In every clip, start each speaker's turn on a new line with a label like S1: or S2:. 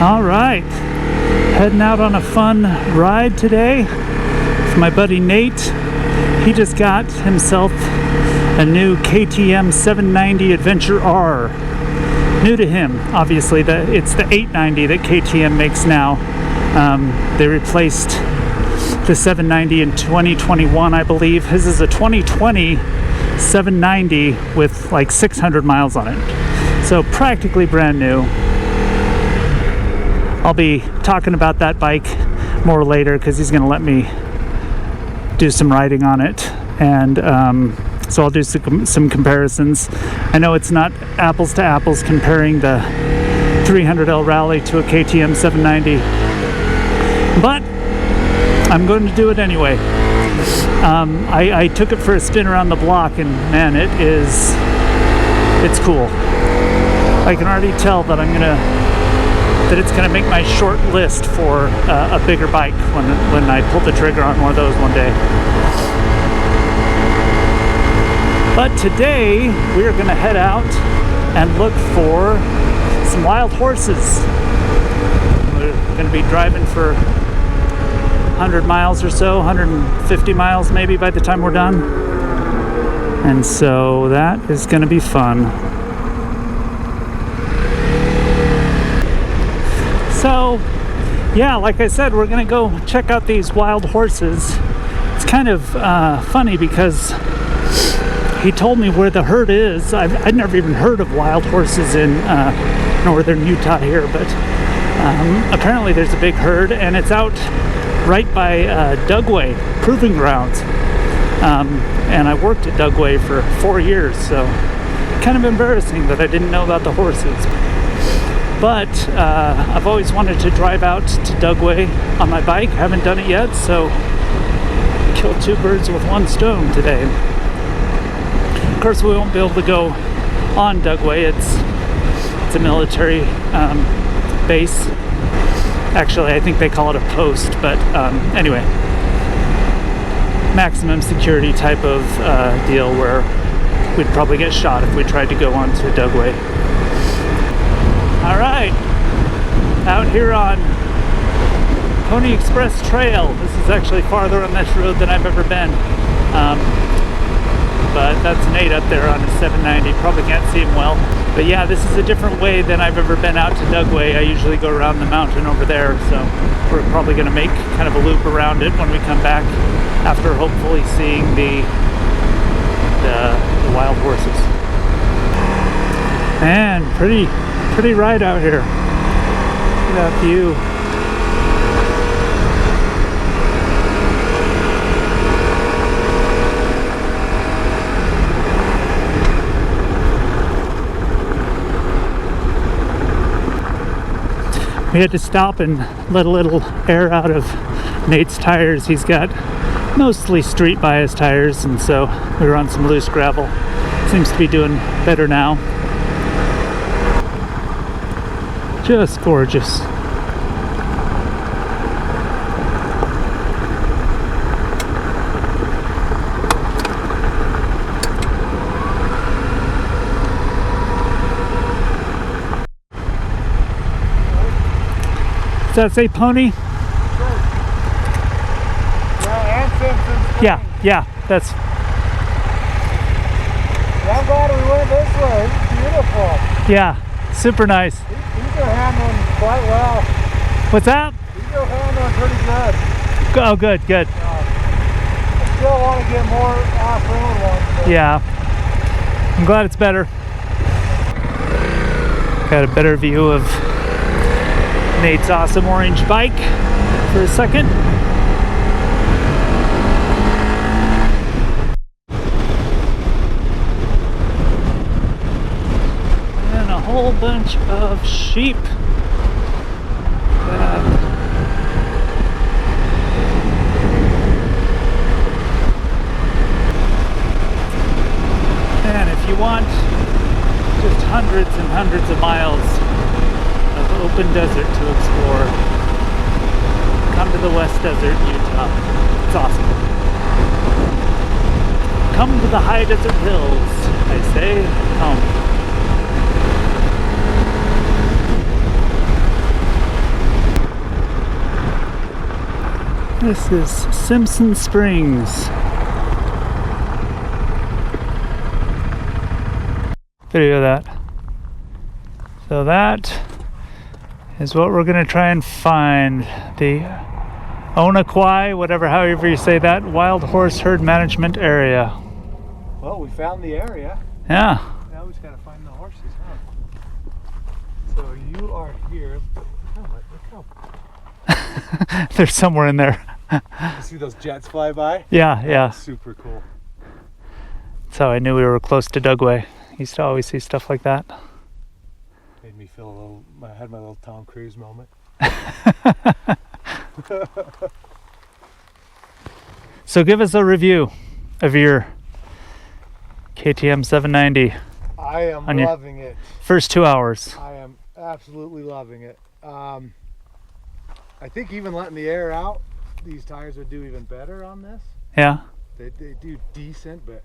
S1: All right, heading out on a fun ride today with my buddy Nate. He just got himself a new KTM 790 Adventure R. New to him, obviously. It's the 890 that KTM makes now. They replaced the 790 in 2021, I believe. His is a 2020 790 with like 600 miles on it. So practically brand new. I'll be talking about that bike more later because he's going to let me do some riding on it. And so I'll do some comparisons. I know it's not apples to apples comparing the 300L Rally to a KTM 790, but I'm going to do it anyway. I took it for a spin around the block, and man, it's cool. I can already tell that it's gonna make my short list for a bigger bike when I pull the trigger on one of those one day. But today we are gonna head out and look for some wild horses. We're gonna be driving for 100 miles or so, 150 miles maybe by the time we're done. And so that is gonna be fun. So, yeah, like I said, we're gonna go check out these wild horses. It's kind of funny because he told me where the herd is. I'd never even heard of wild horses in northern Utah here, but apparently there's a big herd, and it's out right by Dugway Proving Grounds. And I worked at Dugway for 4 years, so kind of embarrassing that I didn't know about the horses. But I've always wanted to drive out to Dugway on my bike. Haven't done it yet, so kill two birds with one stone today. Of course, we won't be able to go on Dugway. It's a military base. Actually, I think they call it a post, but anyway, maximum security type of deal where we'd probably get shot if we tried to go onto Dugway. All right, out here on Pony Express Trail. This is actually farther on this road than I've ever been. But that's Nate up there on his 790. Probably can't see him well. But yeah, this is a different way than I've ever been out to Dugway. I usually go around the mountain over there, so we're probably going to make kind of a loop around it when we come back after hopefully seeing the wild horses. Man, pretty ride out here. Look at that view. We had to stop and let a little air out of Nate's tires. He's got mostly street bias tires, and so we were on some loose gravel. Seems to be doing better now. Just gorgeous. Does that say pony? Yeah, that's...
S2: I'm glad we went this way. It's beautiful.
S1: Yeah, super nice.
S2: These are handling quite well.
S1: What's that?
S2: These are handling pretty good.
S1: Oh, good.
S2: I still want to get more off-road ones. But...
S1: Yeah. I'm glad it's better. Got a better view of Nate's awesome orange bike for a second. And a whole bunch of sheep. And if you want just hundreds and hundreds of miles of open desert to explore, come to the West Desert, Utah. It's awesome. Come to the high desert hills, I say, come. This is Simpson Springs. Video of that. So that is what we're gonna try and find. The Onaquai, however you say that, Wild Horse Herd Management Area.
S2: Well, we found the area.
S1: Yeah.
S2: Now we just gotta find the horses, huh? So you are here. Look how.
S1: They're somewhere in there.
S2: You see those jets fly by?
S1: Yeah.
S2: Super cool.
S1: That's how I knew we were close to Dugway. Used to always see stuff like that.
S2: Made me feel a little. I had my little Tom Cruise moment.
S1: So give us a review of your KTM 790.
S2: I am loving it.
S1: First 2 hours.
S2: I am absolutely loving it. I think even letting the air out, these tires would do even better on this.
S1: Yeah.
S2: They do decent, but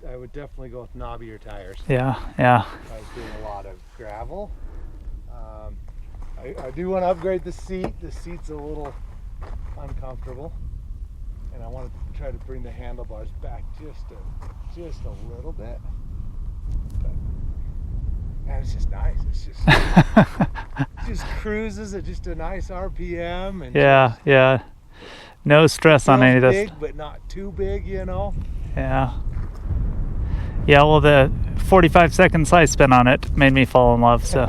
S2: I would definitely go with knobbier tires.
S1: Yeah.
S2: I was doing a lot of gravel. I do want to upgrade the seat. The seat's a little uncomfortable, and I want to try to bring the handlebars back just a little bit. But, man, it's just nice. It's just it just cruises at just a nice RPM, and
S1: yeah. No stress on any of this.
S2: Big, but not too big, you know.
S1: Yeah. Well, the 45 seconds I spent on it made me fall in love, so.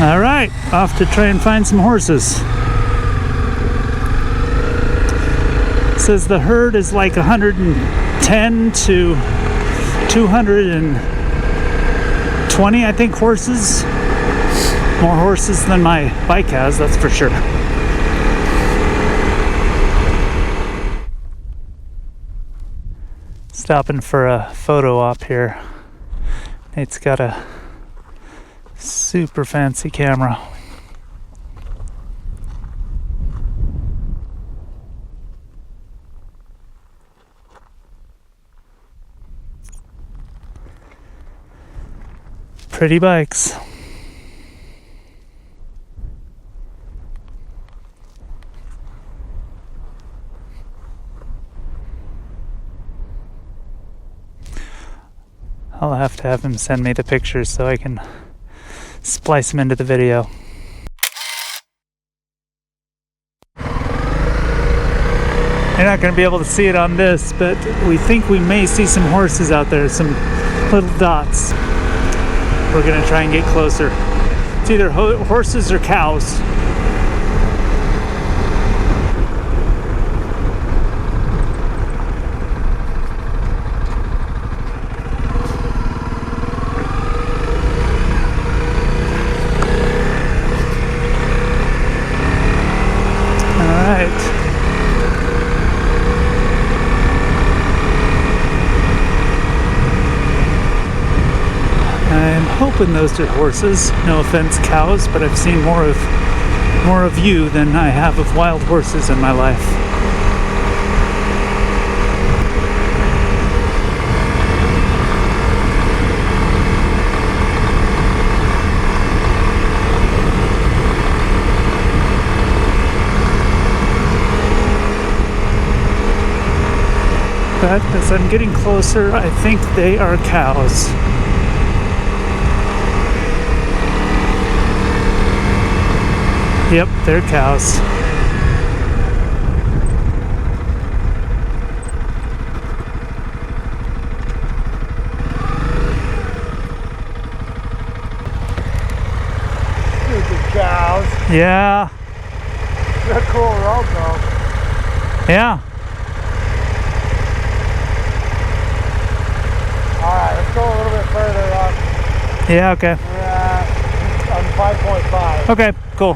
S1: All right, off to try and find some horses. It says the herd is like 110 to 220, I think, horses. More horses than my bike has, that's for sure. Stopping for a photo op here. Nate's got a super fancy camera. Pretty bikes. I'll have to have him send me the pictures so I can splice them into the video. You're not going to be able to see it on this, but we think we may see some horses out there, some little dots. We're going to try and get closer. It's either horses or cows. Hoping those are horses. No offense, cows, but I've seen more of you than I have of wild horses in my life. But as I'm getting closer, I think they are cows. Yep, they're cows.
S2: Stupid cows.
S1: Yeah.
S2: They're a cool road though.
S1: Yeah.
S2: Alright, let's go a little bit further up.
S1: Yeah, okay.
S2: We're on 5.5.
S1: Okay, cool.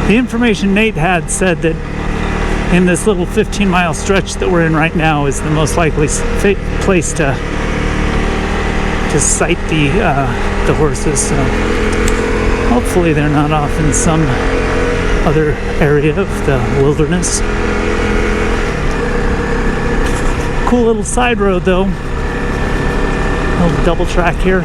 S1: The information Nate had said that in this little 15-mile stretch that we're in right now is the most likely place to sight the horses. So hopefully they're not off in some other area of the wilderness. Cool little side road though. Little double track here.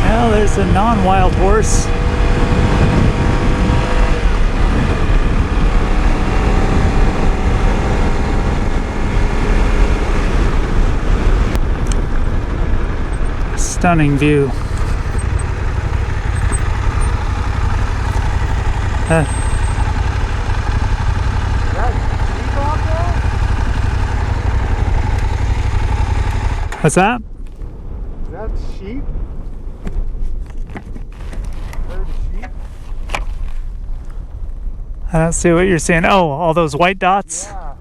S1: Well, there's a non-wild horse. Stunning view. What's that?
S2: Is that sheep? Herd of sheep?
S1: I don't see what you're seeing. Oh, all those white dots?
S2: Yeah.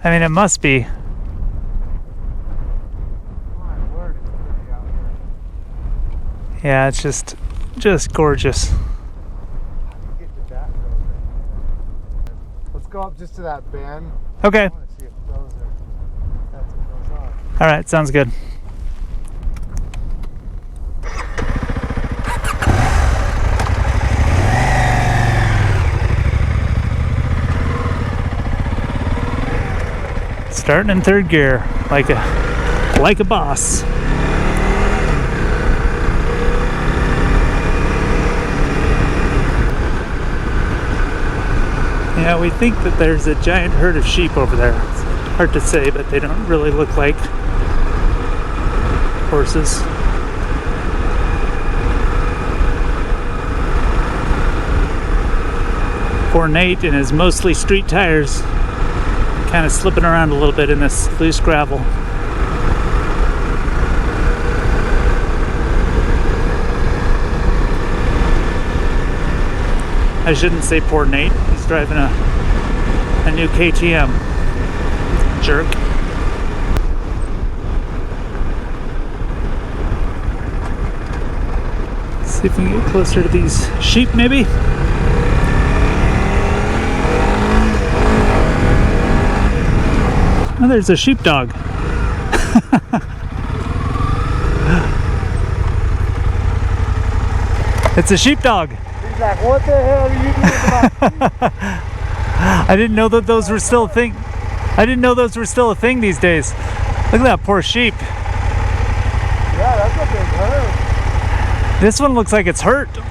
S1: I mean, it must be.
S2: My word, it's pretty out here.
S1: Yeah, it's just gorgeous.
S2: Get to that road right there. Let's go up just to that bend.
S1: Okay.
S2: I want to see if those are. That's what those are.
S1: All right, sounds good. Starting in third gear, like a boss. Yeah, we think that there's a giant herd of sheep over there. It's hard to say, but they don't really look like horses. Poor Nate in his mostly street tires, kind of slipping around a little bit in this loose gravel. I shouldn't say poor Nate. He's driving a new KTM. Jerk. See if we can get closer to these sheep, maybe. Oh, there's a sheepdog. It's a sheepdog.
S2: He's like, what the hell are you doing about
S1: I didn't know that those were still a thing. I didn't know those were still a thing these days. Look at that poor sheep.
S2: Yeah, that's a big herd.
S1: This one looks like it's hurt.
S2: We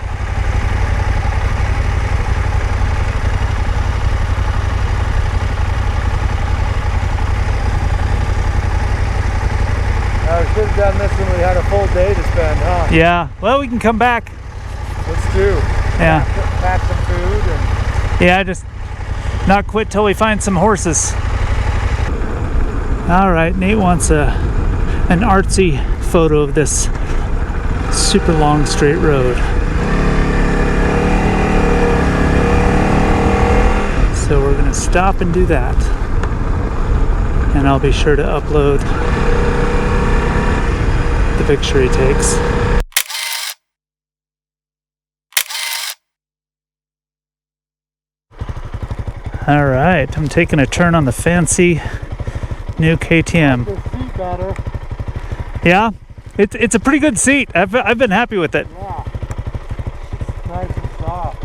S2: should have done this when we had a full day to spend, huh?
S1: Yeah. Well, we can come back.
S2: Let's do.
S1: Yeah.
S2: Pack some food and.
S1: Yeah, just not quit till we find some horses. All right, Nate wants an artsy photo of this super long straight road. So we're gonna stop and do that. And I'll be sure to upload the picture he takes. All right, I'm taking a turn on the fancy new KTM.
S2: The seat better.
S1: Yeah, it's a pretty good seat. I've been happy with it.
S2: Yeah. It's nice and soft.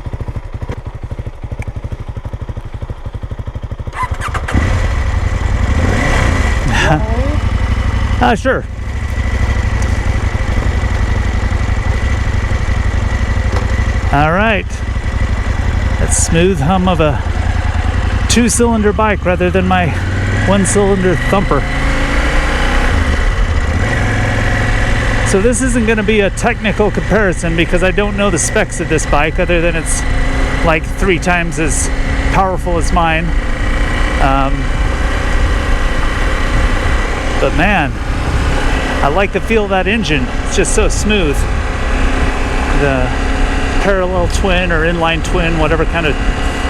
S1: Sure. All right. That smooth hum of a two-cylinder bike rather than my one-cylinder thumper. So this isn't going to be a technical comparison because I don't know the specs of this bike other than it's like 3 times as powerful as mine. But man, I like the feel of that engine. It's just so smooth. The parallel twin or inline twin, whatever kind of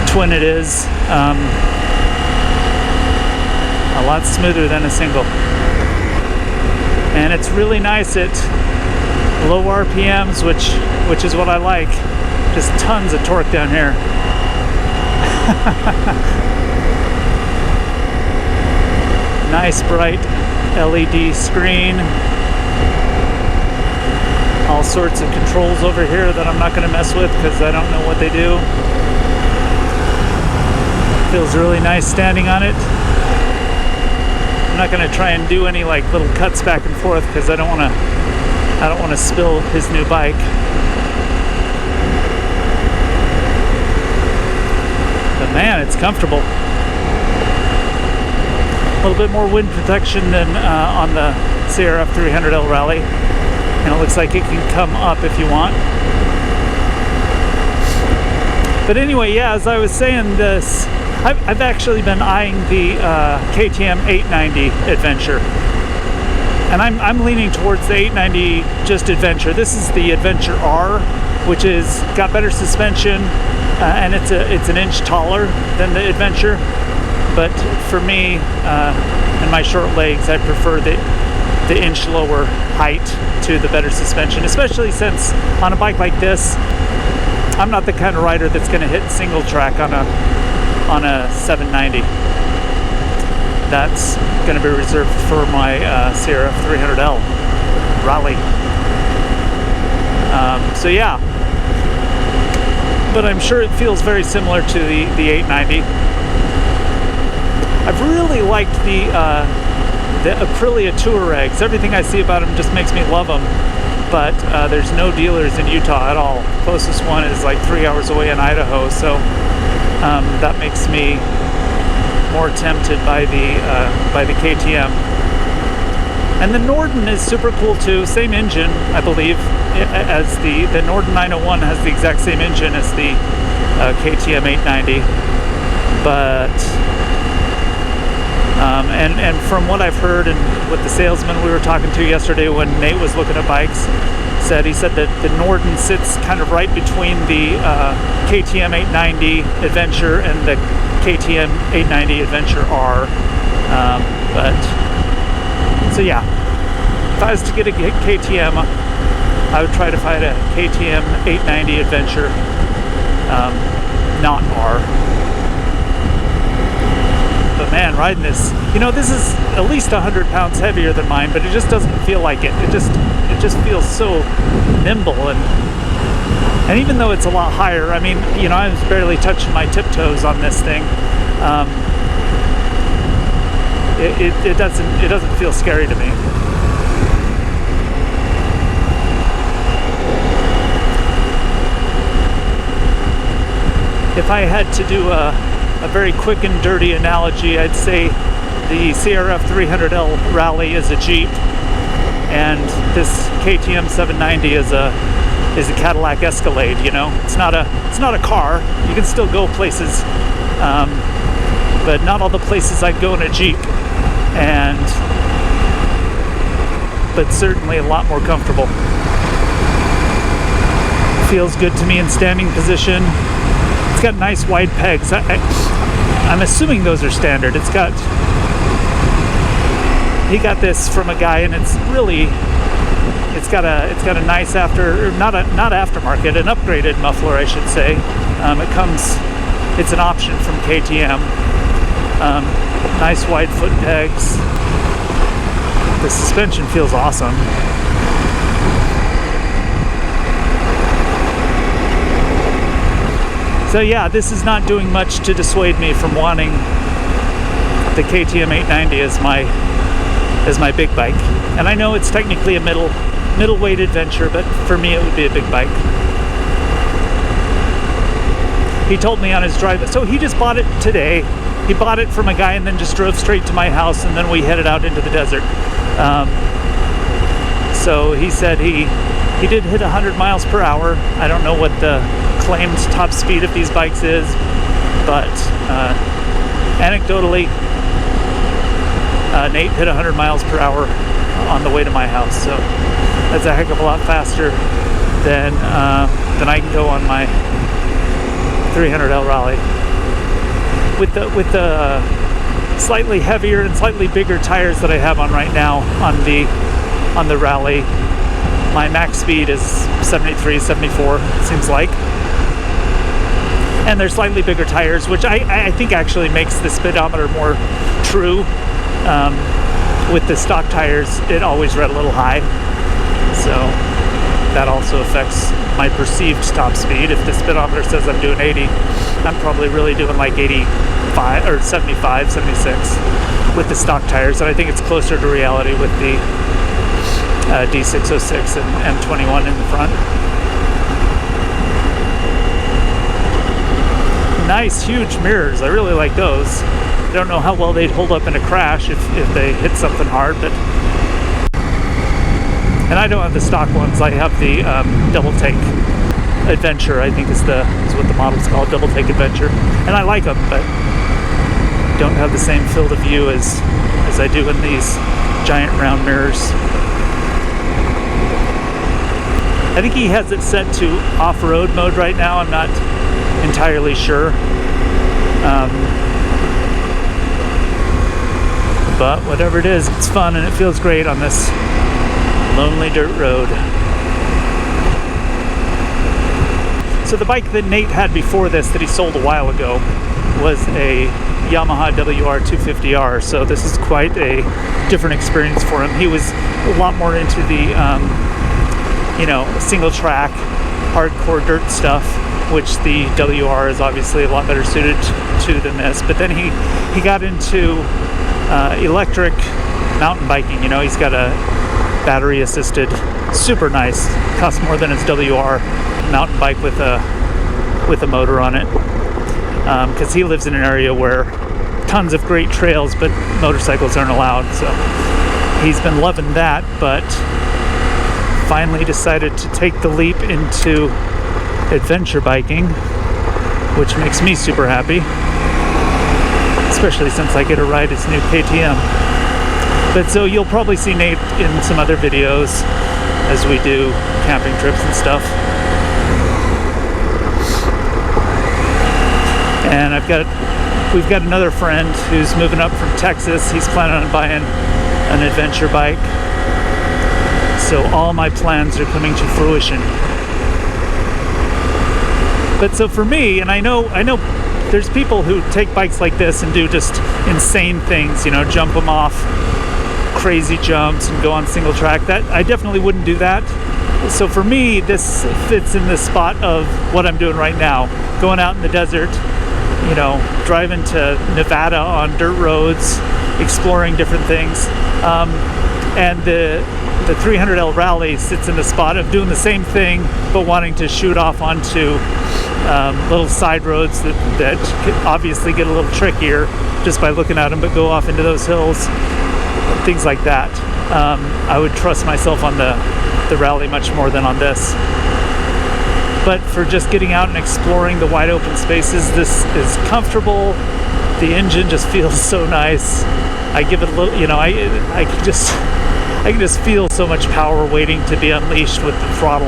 S1: twin it is, a lot smoother than a single. And it's really nice at low RPMs, which is what I like. Just tons of torque down here. Nice bright LED screen. all sorts of controls over here that I'm not going to mess with because I don't know what they do. Feels really nice standing on it. I'm not going to try and do any like little cuts back and forth because I don't want to spill his new bike. But man, it's comfortable. A little bit more wind protection than on the CRF300L Rally. And it looks like it can come up if you want. But anyway, yeah, as I was saying, this I've actually been eyeing the KTM 890 Adventure, and I'm leaning towards the 890 just Adventure. This is the Adventure R, which is got better suspension, and it's an inch taller than the Adventure. But for me and my short legs, I prefer the inch lower height to the better suspension, especially since on a bike like this, I'm not the kind of rider that's going to hit single track on a 790. That's going to be reserved for my CRF300L Rally. So yeah, but I'm sure it feels very similar to the 890. I've really liked the Aprilia Touaregs. Everything I see about them just makes me love them. But there's no dealers in Utah at all. Closest one is like 3 hours away in Idaho. So that makes me more tempted by the KTM. And the Norden is super cool too. Same engine, I believe, as the Norden 901 has the exact same engine as the KTM 890. But and from what I've heard and what the salesman we were talking to yesterday when Nate was looking at bikes he said that the Norden sits kind of right between the KTM 890 Adventure and the KTM 890 Adventure R. So yeah, if I was to get a KTM, I would try to find a KTM 890 Adventure, not R. But man, riding this, this is at least 100 pounds heavier than mine, but it just doesn't feel like it. It just feels so nimble, and even though it's a lot higher, I mean, I was barely touching my tiptoes on this thing. It doesn't feel scary to me. If I had to do a very quick and dirty analogy, I'd say the CRF300L Rally is a Jeep, and this KTM 790 is a Cadillac Escalade. It's not a car. You can still go places, but not all the places I'd go in a Jeep, but certainly a lot more comfortable. Feels good to me in standing position. It's got nice wide pegs. I'm assuming those are standard. He got this from a guy, and it's got a nice not aftermarket, an upgraded muffler, I should say. It's an option from KTM. Nice wide foot pegs. The suspension feels awesome. So yeah, this is not doing much to dissuade me from wanting the KTM 890 as my big bike. And I know it's technically a middleweight adventure, but for me it would be a big bike. He told me on his drive, so he just bought it today. He bought it from a guy and then just drove straight to my house, and then we headed out into the desert. So he said he did hit 100 miles per hour. I don't know what the claimed top speed of these bikes is, but anecdotally, Nate hit 100 miles per hour on the way to my house, so that's a heck of a lot faster than I can go on my 300L Rally. With the slightly heavier and slightly bigger tires that I have on right now on the Rally, my max speed is 73, 74, it seems like. And they're slightly bigger tires, which I think actually makes the speedometer more true. With the stock tires, it always read a little high. So, that also affects my perceived top speed. If the speedometer says I'm doing 80, I'm probably really doing like 85 or 75, 76 with the stock tires, and I think it's closer to reality with the D606 and M21 in the front. Nice huge mirrors, I really like those. I don't know how well they'd hold up in a crash if they hit something hard, but... And I don't have the stock ones, I have the double take Adventure, I think is what the model's called, double take Adventure. And I like them, but don't have the same field of view as I do in these giant round mirrors. I think he has it set to off-road mode right now, I'm not entirely sure. But whatever it is, it's fun and it feels great on this lonely dirt road. So the bike that Nate had before this that he sold a while ago was a Yamaha WR250R, so this is quite a different experience for him. He was a lot more into the single track hardcore dirt stuff, which the WR is obviously a lot better suited to than this. But then he got into electric mountain biking. He's got a battery assisted, super nice, costs more than his WR mountain bike with a motor on it, because he lives in an area where tons of great trails but motorcycles aren't allowed, so he's been loving that, but finally decided to take the leap into adventure biking, which makes me super happy, especially since I get to ride his new KTM. But so you'll probably see Nate in some other videos as we do camping trips and stuff. And we've got another friend who's moving up from Texas. He's planning on buying an adventure bike. So all my plans are coming to fruition. But so for me, and I know there's people who take bikes like this and do just insane things, jump them off crazy jumps and go on single track. That I definitely wouldn't do that. So for me, this fits in the spot of what I'm doing right now. Going out in the desert, driving to Nevada on dirt roads, exploring different things. And the 300L Rally sits in the spot of doing the same thing, but wanting to shoot off onto little side roads that obviously get a little trickier just by looking at them, but go off into those hills, things like that. I would trust myself on the Rally much more than on this. But for just getting out and exploring the wide open spaces, this is comfortable. The engine just feels so nice. I give it a little, I can just feel so much power waiting to be unleashed with the throttle,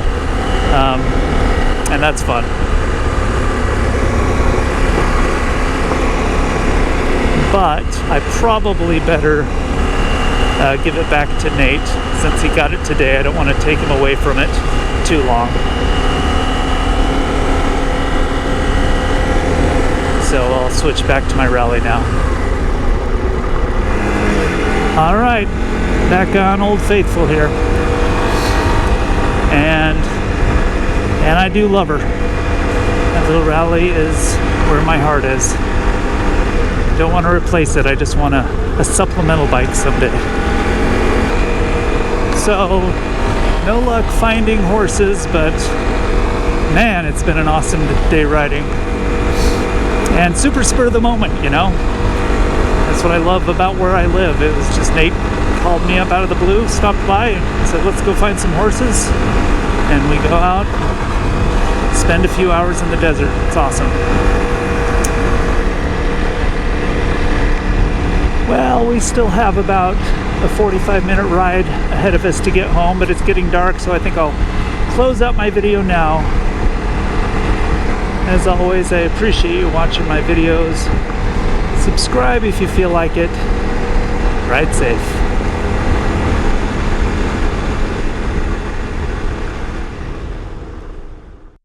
S1: and that's fun. But I probably better give it back to Nate since he got it today. I don't want to take him away from it too long. So I'll switch back to my Rally now. All right, back on Old Faithful here. And I do love her. That little Rally is where my heart is. Don't want to replace it. I just want a supplemental bike someday. So, no luck finding horses, but man, it's been an awesome day riding. And super spur of the moment, That's what I love about where I live. It was just Nate called me up out of the blue, stopped by, and said, let's go find some horses. And we go out, spend a few hours in the desert. It's awesome. Well, we still have about a 45-minute ride ahead of us to get home, but it's getting dark, so I think I'll close out my video now. As always, I appreciate you watching my videos. Subscribe if you feel like it. Ride safe.